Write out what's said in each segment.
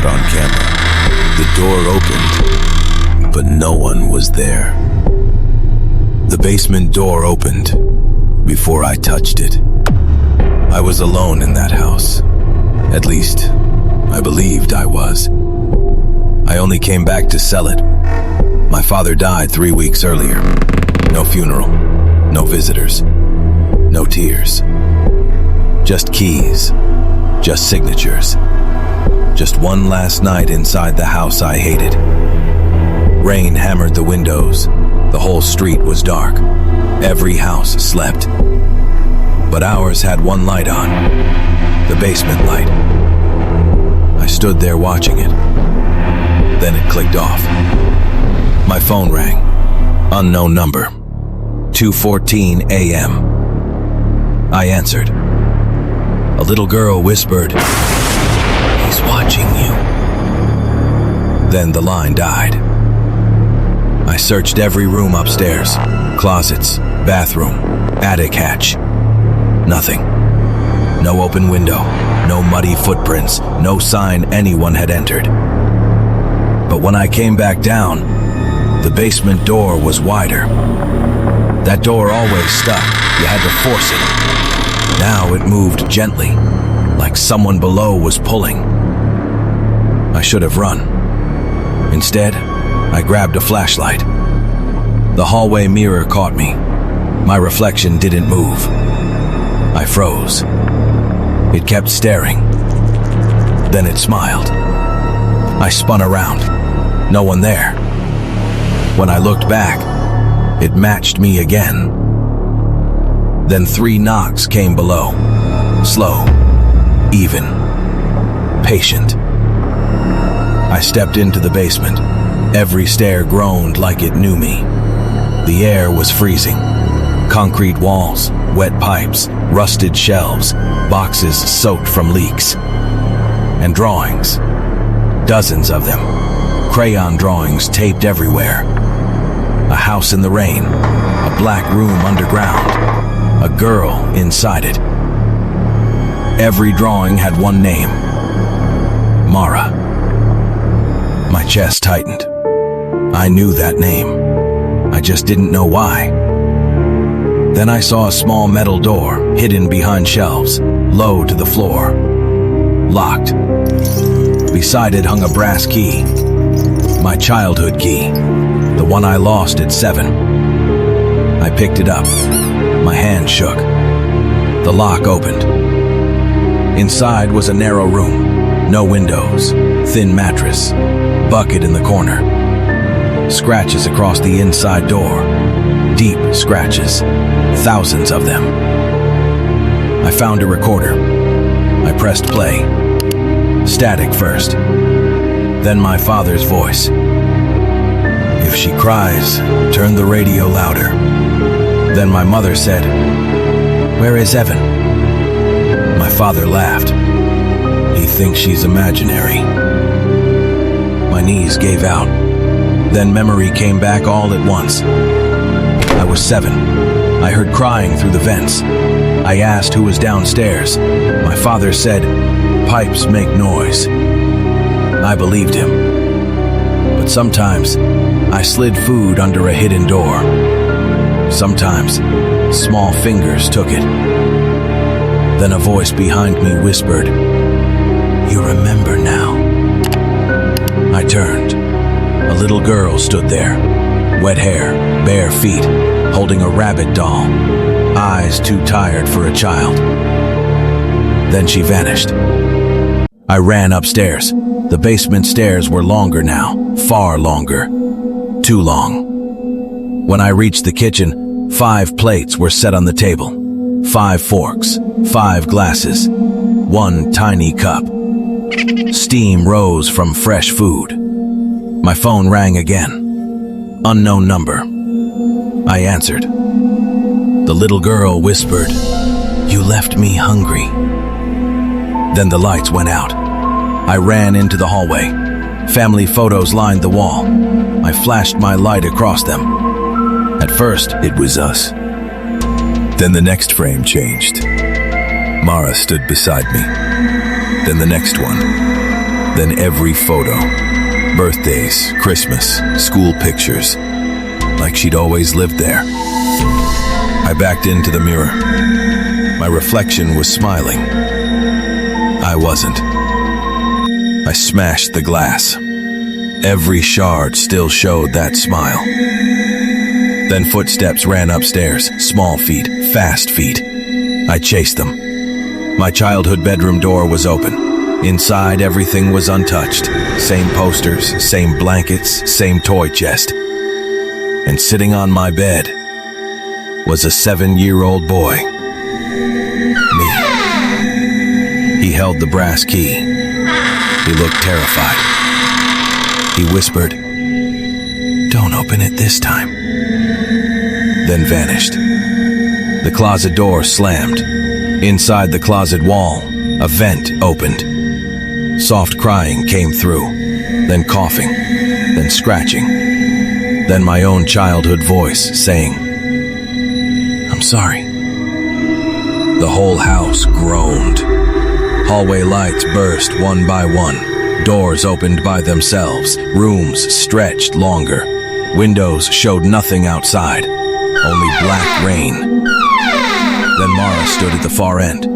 caught on camera. The door opened, but no one was there. The basement door opened before I touched it. I was alone in that house. At least, I believed I was. I only came back to sell it. My father died 3 weeks earlier. No funeral, no visitors, no tears. Just keys, just signatures. Just one last night inside the house I hated. Rain hammered the windows. The whole street was dark. Every house slept. But ours had one light on, the basement light. I stood there watching it. Then it clicked off. My phone rang. Unknown number. 2:14 a.m. I answered. A little girl whispered, "He's watching you." Then the line died. I searched every room upstairs, closets, bathroom, attic hatch. Nothing. No open window, no muddy footprints, no sign anyone had entered. But when I came back down, the basement door was wider. That door always stuck. You had to force it. Now it moved gently, like someone below was pulling. I should have run. Instead, I grabbed a flashlight. The hallway mirror caught me. My reflection didn't move. I froze. It kept staring. Then it smiled. I spun around. No one there. When I looked back, it matched me again. Then 3 knocks came below. Slow, even, patient. I stepped into the basement. Every stair groaned like it knew me. The air was freezing. Concrete walls, wet pipes, rusted shelves, boxes soaked from leaks. And drawings. Dozens of them. Crayon drawings taped everywhere. A house in the rain. A black room underground. A girl inside it. Every drawing had one name. Mara. My chest tightened. I knew that name. I just didn't know why. Then I saw a small metal door, hidden behind shelves, low to the floor. Locked. Beside it hung a brass key. My childhood key. The one I lost at 7. I picked it up. My hand shook. The lock opened. Inside was a narrow room. No windows. Thin mattress. Bucket in the corner. Scratches across the inside door. Deep scratches. Thousands of them. I found a recorder. I pressed play. Static first. Then my father's voice. "If she cries, turn the radio louder." Then my mother said, "Where is Evan?" My father laughed. "He thinks she's imaginary." My knees gave out. Then memory came back all at once. I was 7. I heard crying through the vents. I asked who was downstairs. My father said, "Pipes make noise." I believed him. But sometimes, I slid food under a hidden door. Sometimes, small fingers took it. Then a voice behind me whispered, "You remember now." I turned. A little girl stood there. Wet hair, bare feet, holding a rabbit doll. Eyes too tired for a child. Then she vanished. I ran upstairs. The basement stairs were longer now, far longer. Too long. When I reached the kitchen, 5 plates were set on the table. 5 forks, 5 glasses, 1 tiny cup. Steam rose from fresh food. My phone rang again. Unknown number. I answered. The little girl whispered, "You left me hungry." Then the lights went out. I ran into the hallway. Family photos lined the wall. I flashed my light across them. At first, it was us. Then the next frame changed. Mara stood beside me. Then the next one. Then every photo. Birthdays, Christmas, school pictures. Like she'd always lived there. I backed into the mirror. My reflection was smiling. I wasn't. I smashed the glass. Every shard still showed that smile. Then footsteps ran upstairs, small feet, fast feet. I chased them. My childhood bedroom door was open. Inside, everything was untouched. Same posters, same blankets, same toy chest. And sitting on my bed was a 7-year-old boy. Me. He held the brass key. He looked terrified. He whispered, "Don't open it this time." Then vanished. The closet door slammed. Inside the closet wall, a vent opened. Soft crying came through, then coughing, then scratching, then my own childhood voice saying, "I'm sorry." The whole house groaned. Hallway lights burst one by one. Doors opened by themselves. Rooms stretched longer. Windows showed nothing outside, only black rain. Then Mara stood at the far end.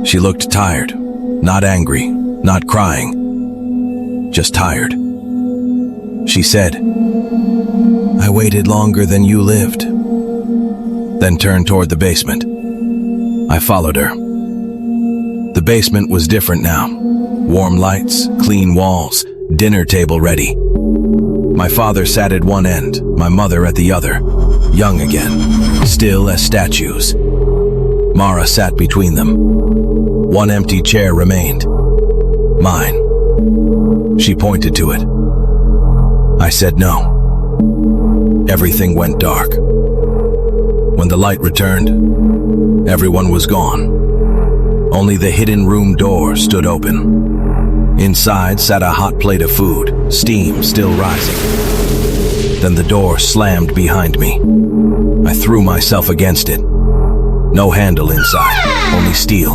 She looked tired, not angry, not crying, just tired. She said, "I waited longer than you lived," then turned toward the basement. I followed her. The basement was different now. Warm lights, clean walls, dinner table ready. My father sat at one end, my mother at the other, young again, still as statues. Mara sat between them. One empty chair remained. Mine. She pointed to it. I said no. Everything went dark. When the light returned, everyone was gone. Only the hidden room door stood open. Inside sat a hot plate of food, steam still rising. Then the door slammed behind me. I threw myself against it. No handle inside, only steel.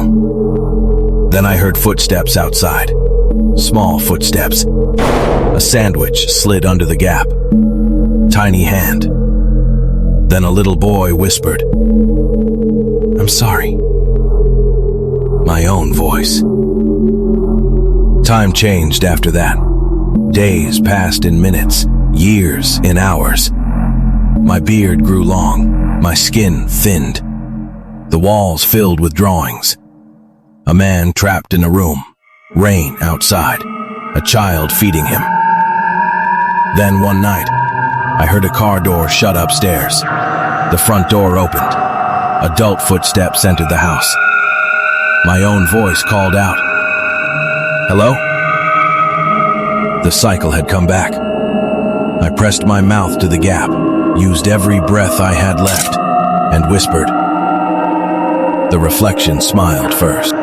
Then I heard footsteps outside. Small footsteps. A sandwich slid under the gap. Tiny hand. Then a little boy whispered, "I'm sorry." My own voice. Time changed after that. Days passed in minutes, years in hours. My beard grew long, my skin thinned. The walls filled with drawings. A man trapped in a room, rain outside, a child feeding him. Then one night, I heard a car door shut upstairs. The front door opened. Adult footsteps entered the house. My own voice called out, "Hello?" The cycle had come back. I pressed my mouth to the gap, used every breath I had left, and whispered. The reflection smiled first.